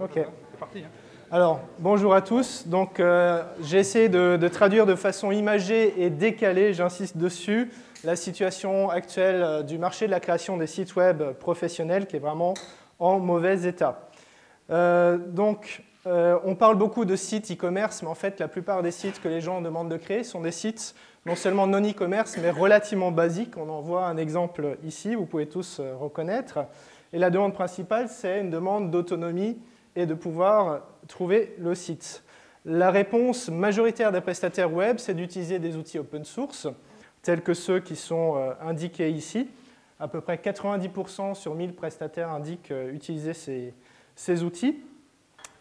Ok. C'est parti. Hein. Alors, bonjour à tous. Donc, j'ai essayé de traduire de façon imagée et décalée, j'insiste dessus, la situation actuelle du marché de la création des sites web professionnels qui est vraiment en mauvais état. On parle beaucoup de sites e-commerce, mais en fait, la plupart des sites que les gens demandent de créer sont des sites non seulement non e-commerce, mais relativement basiques. On en voit un exemple ici, vous pouvez tous reconnaître. Et la demande principale, c'est une demande d'autonomie et de pouvoir trouver le site. La réponse majoritaire des prestataires web, c'est d'utiliser des outils open source, tels que ceux qui sont indiqués ici. À peu près 90% sur 1000 prestataires indiquent utiliser ces outils.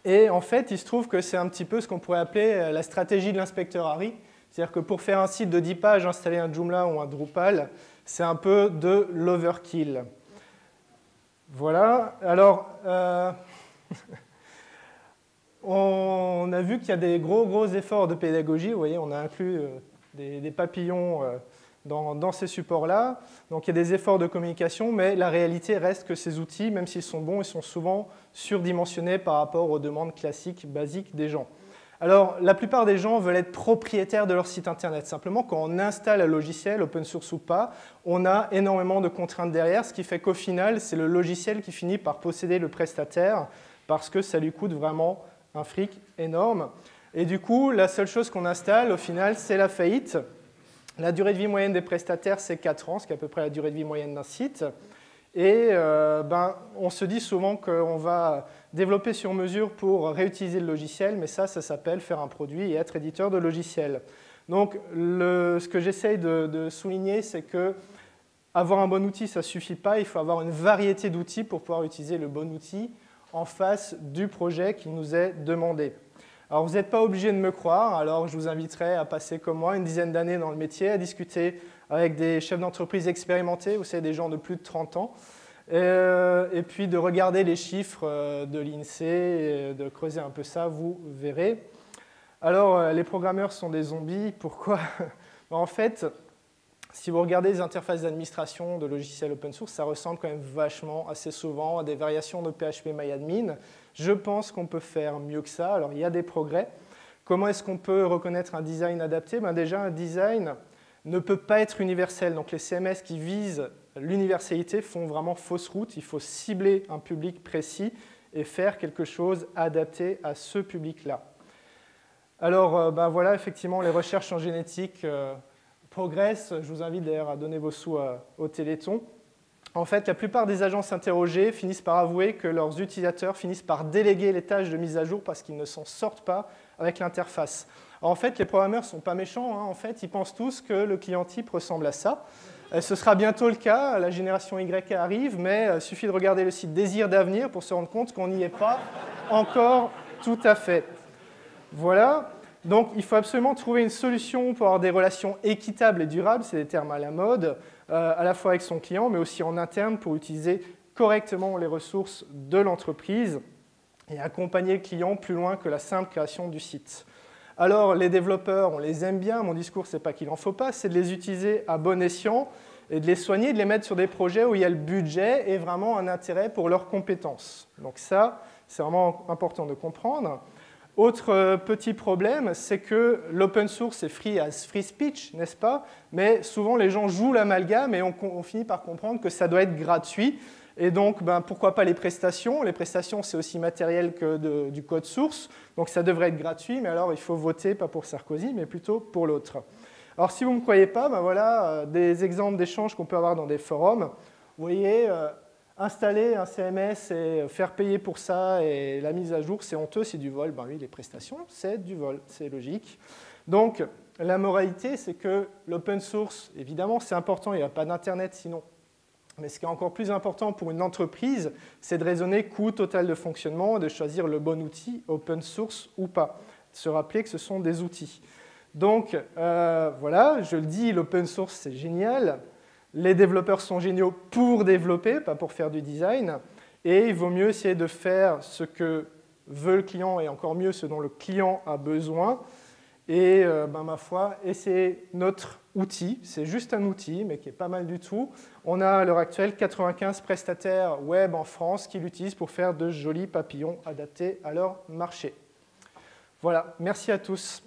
Et en fait, il se trouve que c'est un petit peu ce qu'on pourrait appeler la stratégie de l'inspecteur Harry. C'est-à-dire que pour faire un site de 10 pages, installer un Joomla ou un Drupal, c'est un peu de l'overkill. Voilà. Alors, on a vu qu'il y a des gros efforts de pédagogie. Vous voyez, on a inclus des papillons dans ces supports-là. Donc, il y a des efforts de communication, mais la réalité reste que ces outils, même s'ils sont bons, ils sont souvent surdimensionnés par rapport aux demandes classiques, basiques des gens. Alors, la plupart des gens veulent être propriétaires de leur site Internet. Simplement, quand on installe un logiciel, open source ou pas, on a énormément de contraintes derrière, ce qui fait qu'au final, c'est le logiciel qui finit par posséder le prestataire parce que ça lui coûte vraiment un fric énorme. Et du coup, la seule chose qu'on installe, au final, c'est la faillite. La durée de vie moyenne des prestataires, c'est 4 ans, ce qui est à peu près la durée de vie moyenne d'un site. Et on se dit souvent qu'on va développer sur mesure pour réutiliser le logiciel, mais ça s'appelle faire un produit et être éditeur de logiciel. Donc, ce que j'essaye de souligner, c'est que avoir un bon outil, ça ne suffit pas. Il faut avoir une variété d'outils pour pouvoir utiliser le bon outil en face du projet qui nous est demandé. Alors, vous n'êtes pas obligé de me croire, alors je vous inviterai à passer comme moi une dizaine d'années dans le métier, à discuter avec des chefs d'entreprise expérimentés, vous savez, des gens de plus de 30 ans, et puis de regarder les chiffres de l'INSEE, de creuser un peu ça, vous verrez. Alors, les programmeurs sont des zombies, pourquoi? En fait, si vous regardez les interfaces d'administration de logiciels open source, ça ressemble quand même vachement, assez souvent, à des variations de PHP-MyAdmin. Je pense qu'on peut faire mieux que ça. Alors, il y a des progrès. Comment est-ce qu'on peut reconnaître un design adapté? Déjà, un design ne peut pas être universel. Donc, les CMS qui visent l'universalité font vraiment fausse route. Il faut cibler un public précis et faire quelque chose adapté à ce public-là. Alors, voilà, effectivement, les recherches en génétique progressent. Je vous invite d'ailleurs à donner vos sous au Téléthon. En fait, la plupart des agences interrogées finissent par avouer que leurs utilisateurs finissent par déléguer les tâches de mise à jour parce qu'ils ne s'en sortent pas avec l'interface. En fait, les programmeurs ne sont pas méchants. En fait, ils pensent tous que le client type ressemble à ça. Ce sera bientôt le cas. La génération Y arrive, mais il suffit de regarder le site Désir d'avenir pour se rendre compte qu'on n'y est pas encore tout à fait. Voilà. Donc, il faut absolument trouver une solution pour avoir des relations équitables et durables, c'est des termes à la mode, à la fois avec son client, mais aussi en interne pour utiliser correctement les ressources de l'entreprise et accompagner le client plus loin que la simple création du site. Alors, les développeurs, on les aime bien, mon discours, ce n'est pas qu'il n'en faut pas, c'est de les utiliser à bon escient et de les soigner, de les mettre sur des projets où il y a le budget et vraiment un intérêt pour leurs compétences. Donc ça, c'est vraiment important de comprendre. Autre petit problème, c'est que l'open source est free as free speech, n'est-ce pas? Mais souvent, les gens jouent l'amalgame et on finit par comprendre que ça doit être gratuit. Et donc, pourquoi pas les prestations? Les prestations, c'est aussi matériel que du code source. Donc, ça devrait être gratuit, mais alors, il faut voter, pas pour Sarkozy, mais plutôt pour l'autre. Alors, si vous ne me croyez pas, voilà des exemples d'échanges qu'on peut avoir dans des forums. Vous voyez, installer un CMS et faire payer pour ça et la mise à jour, c'est honteux, c'est du vol. Oui, les prestations, c'est du vol, c'est logique. Donc, la moralité, c'est que l'open source, évidemment, c'est important, il n'y a pas d'Internet sinon. Mais ce qui est encore plus important pour une entreprise, c'est de raisonner coût total de fonctionnement et de choisir le bon outil, open source ou pas. De se rappeler que ce sont des outils. Donc, voilà, je le dis, l'open source, c'est génial. Les développeurs sont géniaux pour développer, pas pour faire du design. Et il vaut mieux essayer de faire ce que veut le client et encore mieux ce dont le client a besoin. Et ma foi, essayer notre outil. C'est juste un outil, mais qui est pas mal du tout. On a à l'heure actuelle 95 prestataires web en France qui l'utilisent pour faire de jolis papillons adaptés à leur marché. Voilà, merci à tous.